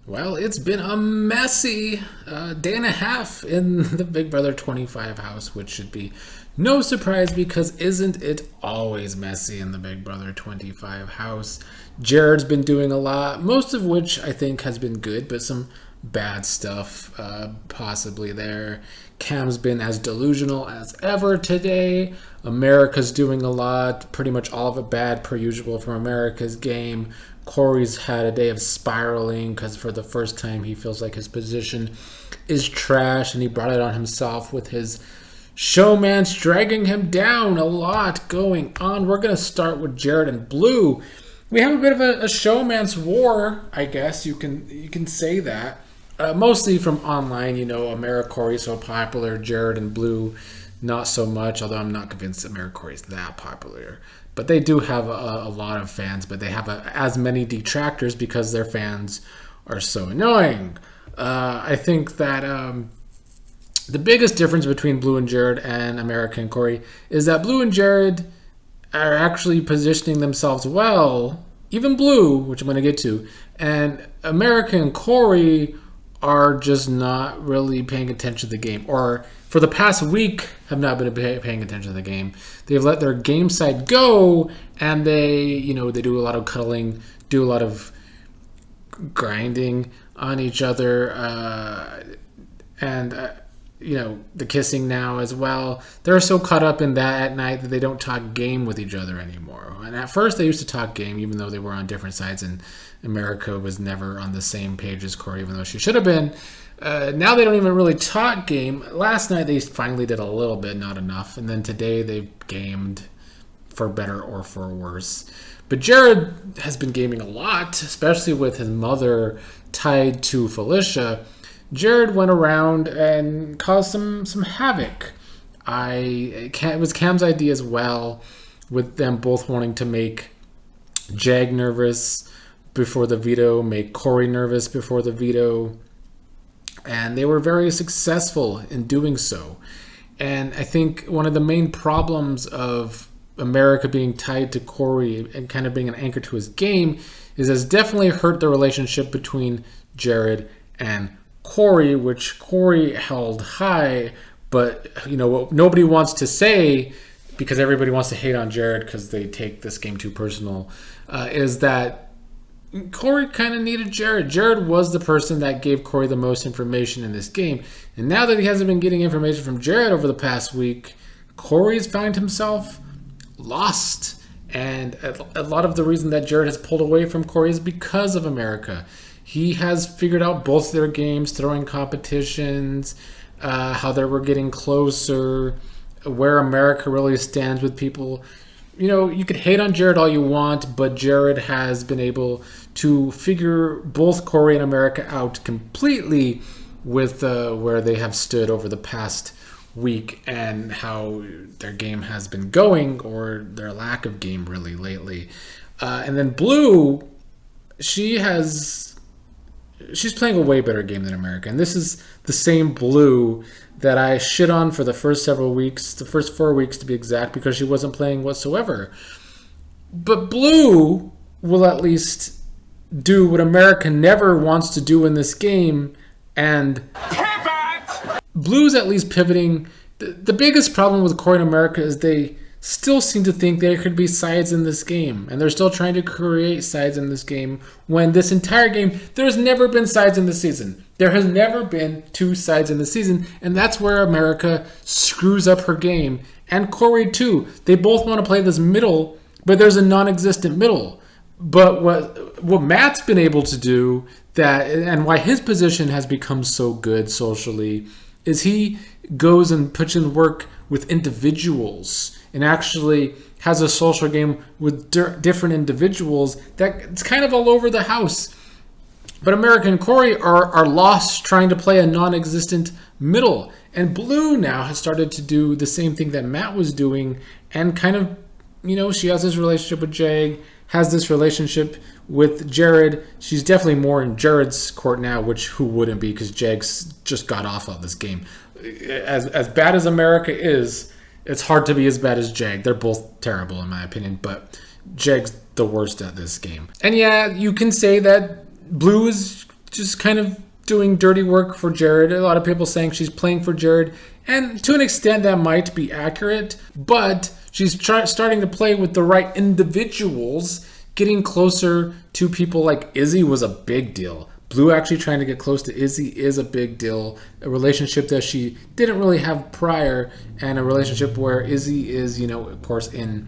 Well, it's been a messy day and a half in the Big Brother 25 house, which should be no surprise because isn't it always messy in the Big Brother 25 house? Jared's been doing a lot, most of which I think has been good, but some bad stuff possibly there. Cam's been as delusional as ever today. America's doing a lot, pretty much all of it bad per usual from America's game. Corey's had a day of spiraling because for the first time he feels like his position is trash and he brought it on himself with his showman's dragging him down. A lot going on. We're going to start with Jared and Blue. We have a bit of a showman's war, I guess you can say that. Mostly from online, AmeriCorey so popular, Jared and Blue not so much, although I'm not convinced AmeriCorey is that popular. But they do have a lot of fans, but they have as many detractors because their fans are so annoying. I think that the biggest difference between Blue and Jared and America and Corey is that Blue and Jared are actually positioning themselves well, even Blue, which I'm going to get to, and America and Corey are just not really paying attention to the game, or for the past week have not been paying attention to the game. They've let their game side go, and they do a lot of cuddling, do a lot of grinding on each other, and the kissing now as well. They're so caught up in that at night that they don't talk game with each other anymore. And at first they used to talk game, even though they were on different sides, and America was never on the same page as Corey, even though she should have been. Now they don't even really talk game. Last night they finally did a little bit, not enough. And then today they've gamed for better or for worse. But Jared has been gaming a lot, especially with his mother tied to Felicia. Jared went around and caused some havoc. It was Cam's idea as well, with them both wanting to make Jag nervous before the veto, make Corey nervous before the veto, and they were very successful in doing so. And I think one of the main problems of America being tied to Corey and kind of being an anchor to his game is it's definitely hurt the relationship between Jared and Corey, which Corey held high, but what nobody wants to say, because everybody wants to hate on Jared because they take this game too personal, is that Corey kind of needed Jared. Jared was the person that gave Corey the most information in this game, and now that he hasn't been getting information from Jared over the past week, Corey's found himself lost. And a lot of the reason that Jared has pulled away from Corey is because of America. He has figured out both their games, throwing competitions, how they were getting closer, where America really stands with people. You could hate on Jared all you want, but Jared has been able to figure both Corey and America out completely with where they have stood over the past week and how their game has been going, or their lack of game really lately. And then Blue, she's playing a way better game than America. And this is the same Blue that I shit on for the first several weeks, the first 4 weeks to be exact, because she wasn't playing whatsoever. But Blue will at least do what America never wants to do in this game, and Blue's at least pivoting. The biggest problem with Corey and America is they still seem to think there could be sides in this game, and they're still trying to create sides in this game when this entire game, there's never been sides in the season. There has never been two sides in the season, and that's where America screws up her game, and Corey too. They both want to play this middle, but there's a non-existent middle. But what Matt's been able to do, that, and why his position has become so good socially, is he goes and puts in work with individuals and actually has a social game with different individuals that it's kind of all over the house. But America and Corey are lost trying to play a non-existent middle. And Blue now has started to do the same thing that Matt was doing, and kind of, she has this relationship with Jag, has this relationship with Jared. She's definitely more in Jared's court now, which who wouldn't be, because Jag's just got off of this game. As bad as America is, it's hard to be as bad as Jag. They're both terrible in my opinion, but Jag's the worst at this game. And yeah, you can say that Blue is just kind of doing dirty work for Jared. A lot of people saying she's playing for Jared, and to an extent that might be accurate, but she's starting to play with the right individuals. Getting closer to people like Izzy was a big deal. Blue actually trying to get close to Izzy is a big deal. A relationship that she didn't really have prior, and a relationship where Izzy is, of course, in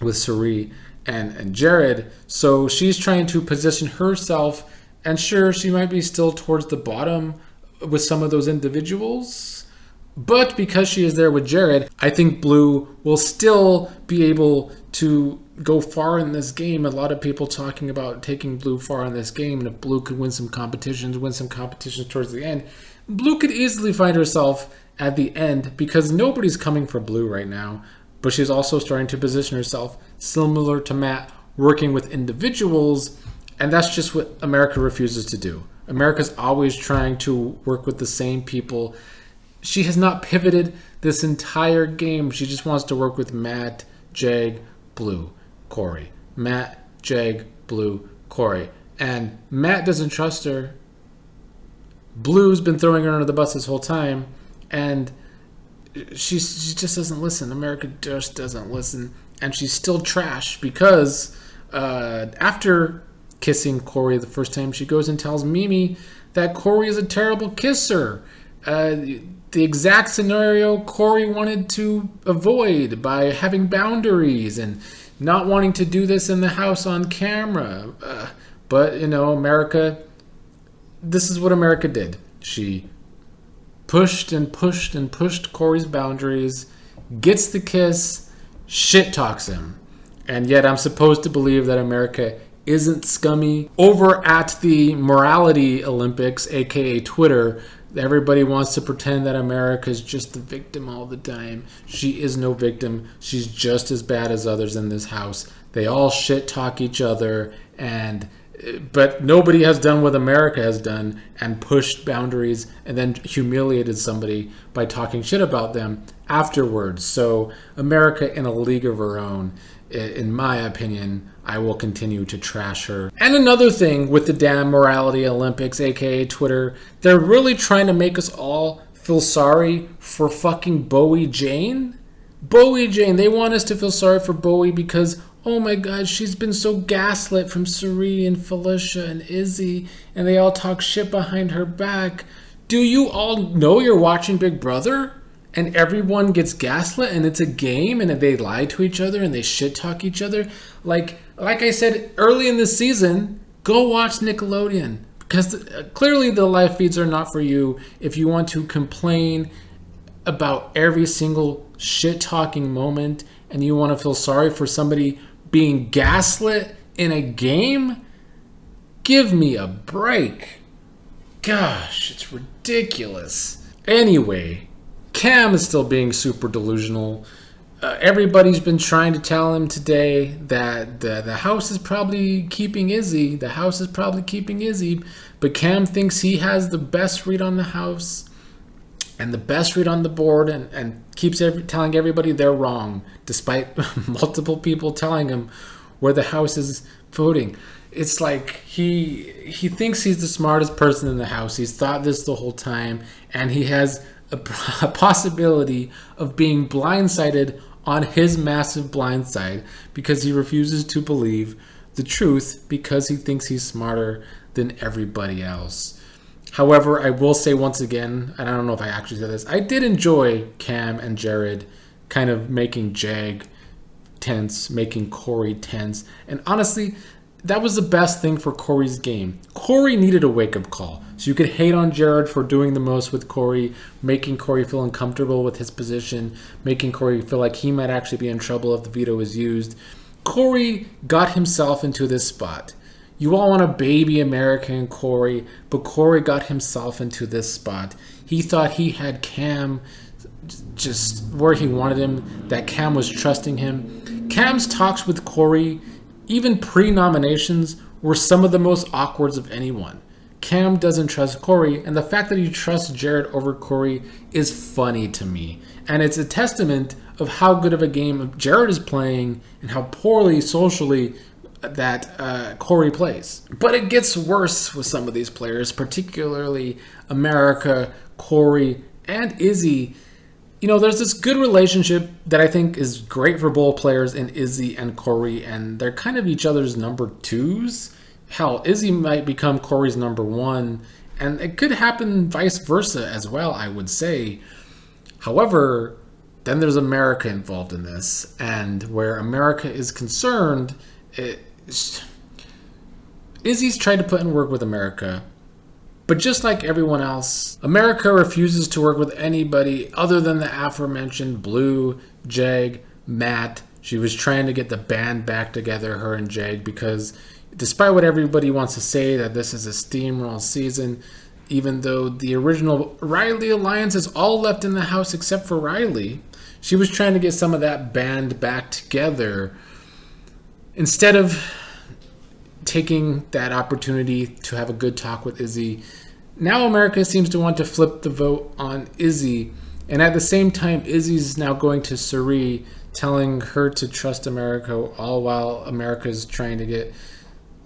with Cirie and Jared. So she's trying to position herself, and sure, she might be still towards the bottom with some of those individuals. But because she is there with Jared, I think Blue will still be able to go far in this game. A lot of people talking about taking Blue far in this game, and if Blue could win some competitions towards the end, Blue could easily find herself at the end, because nobody's coming for Blue right now. But she's also starting to position herself similar to Matt, working with individuals, and that's just what America refuses to do. America's always trying to work with the same people. She has not pivoted this entire game. She just wants to work with Matt, Jag, Blue, Corey. Matt, Jag, Blue, Corey. And Matt doesn't trust her. Blue's been throwing her under the bus this whole time, and she just doesn't listen. America just doesn't listen, and she's still trash because after kissing Corey the first time, she goes and tells Mimi that Corey is a terrible kisser. The exact scenario Corey wanted to avoid by having boundaries and not wanting to do this in the house on camera. But, America, this is what America did. She pushed and pushed and pushed Corey's boundaries, gets the kiss, shit talks him. And yet I'm supposed to believe that America isn't scummy. Over at the Morality Olympics, aka Twitter, everybody wants to pretend that America is just the victim all the time. She is no victim. She's just as bad as others in this house. They all shit talk each other, but nobody has done what America has done and pushed boundaries and then humiliated somebody by talking shit about them afterwards. So America in a league of her own. In my opinion, I will continue to trash her. And another thing with the damn Morality Olympics, aka Twitter, they're really trying to make us all feel sorry for fucking Bowie Jane. Bowie Jane, they want us to feel sorry for Bowie because, oh my god, she's been so gaslit from Cirie and Felicia and Izzy, and they all talk shit behind her back. Do you all know you're watching Big Brother? And everyone gets gaslit, and it's a game, and they lie to each other, and they shit talk each other. Like I said early in the season, go watch Nickelodeon, because clearly the live feeds are not for you if you want to complain about every single shit talking moment, and you want to feel sorry for somebody being gaslit in a game. Give me a break. Gosh, it's ridiculous. Anyway, Cam is still being super delusional. Everybody's been trying to tell him today that the house is probably keeping Izzy. The house is probably keeping Izzy. But Cam thinks he has the best read on the house and the best read on the board, and keeps telling everybody they're wrong, despite multiple people telling him where the house is voting. It's like he thinks he's the smartest person in the house. He's thought this the whole time, and he has a possibility of being blindsided on his massive blindside because he refuses to believe the truth because he thinks he's smarter than everybody else. However, I will say once again, and I don't know if I actually said this, I did enjoy Cam and Jared kind of making Jag tense, making Corey tense, and honestly, that was the best thing for Corey's game. Corey needed a wake-up call. So you could hate on Jared for doing the most with Corey, making Corey feel uncomfortable with his position, making Corey feel like he might actually be in trouble if the veto is used. Corey got himself into this spot. You all want to baby America and Corey, but Corey got himself into this spot. He thought he had Cam just where he wanted him, that Cam was trusting him. Cam's talks with Corey, even pre-nominations, were some of the most awkward of anyone. Cam doesn't trust Corey, and the fact that he trusts Jared over Corey is funny to me. And it's a testament of how good of a game Jared is playing and how poorly socially that Corey plays. But it gets worse with some of these players, particularly America, Corey, and Izzy. You know, there's this good relationship that I think is great for both players in Izzy and Corey, and they're kind of each other's number twos. Hell, Izzy might become Corey's number one, and it could happen vice versa as well, I would say. However, then there's America involved in this, and where America is concerned, Izzy's tried to put in work with America, but just like everyone else, America refuses to work with anybody other than the aforementioned Blue, Jag, Matt. She was trying to get the band back together, her and Jag, because despite what everybody wants to say that this is a steamroll season, even though the original Riley alliance is all left in the house except for Riley, she was trying to get some of that band back together. Instead of taking that opportunity to have a good talk with Izzy, now America seems to want to flip the vote on Izzy. And at the same time, Izzy's now going to Suri, telling her to trust America, all while America's trying to get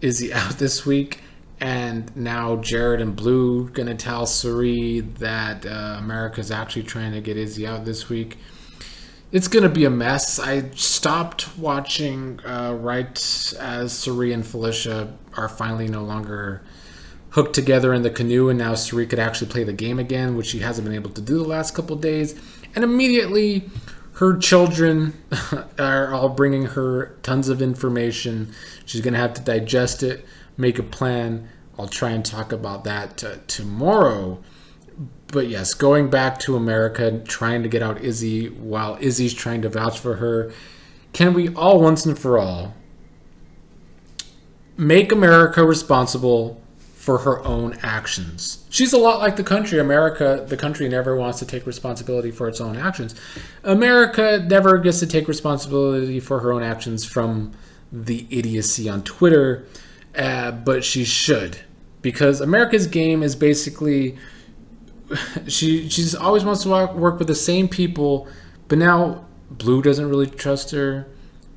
Izzy out this week. And now Jared and Blue gonna tell Suri that America's actually trying to get Izzy out this week. It's gonna be a mess. I stopped watching right as Suri and Felicia are finally no longer hooked together in the canoe, and now Suri could actually play the game again, which she hasn't been able to do the last couple days. And immediately, her children are all bringing her tons of information. She's gonna have to digest it, make a plan. I'll try and talk about that tomorrow. But yes, going back to America, trying to get out Izzy while Izzy's trying to vouch for her. Can we all, once and for all, make America responsible for her own actions? She's a lot like the country. America, the country never wants to take responsibility for its own actions. America never gets to take responsibility for her own actions from the idiocy on Twitter, but she should. Because America's game is basically... She's always wants to work with the same people, but now Blue doesn't really trust her,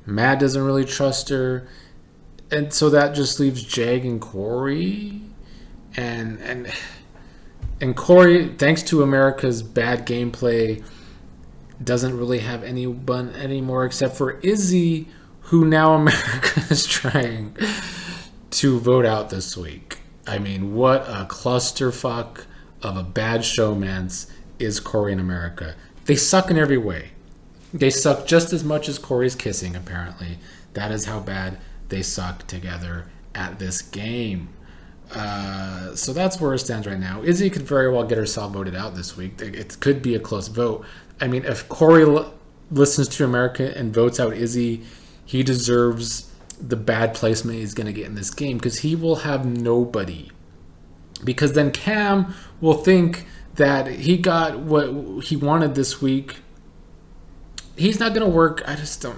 Matt doesn't really trust her, and so that just leaves Jag and Corey, and Corey, thanks to America's bad gameplay, doesn't really have anyone anymore except for Izzy, who now America is trying to vote out this week. I mean, what a clusterfuck of a bad showmance is Corey and America. They suck in every way. They suck just as much as Corey's kissing, apparently. That is how bad they suck together at this game. So that's where it stands right now. Izzy could very well get herself voted out this week. It could be a close vote. I mean, if Corey listens to America and votes out Izzy, he deserves the bad placement he's going to get in this game, because he will have nobody. Because then Cam will think that he got what he wanted this week. He's not going to work.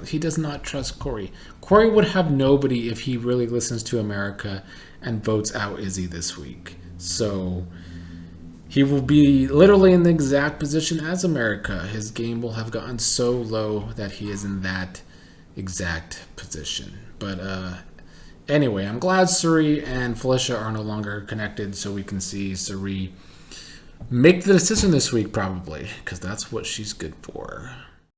He does not trust Corey. Corey would have nobody if he really listens to America and votes out Izzy this week. So he will be literally in the exact position as America. His game will have gotten so low that he is in that exact position. But anyway, I'm glad Suri and Felicia are no longer connected, so we can see Suri make the decision this week, probably, because that's what she's good for.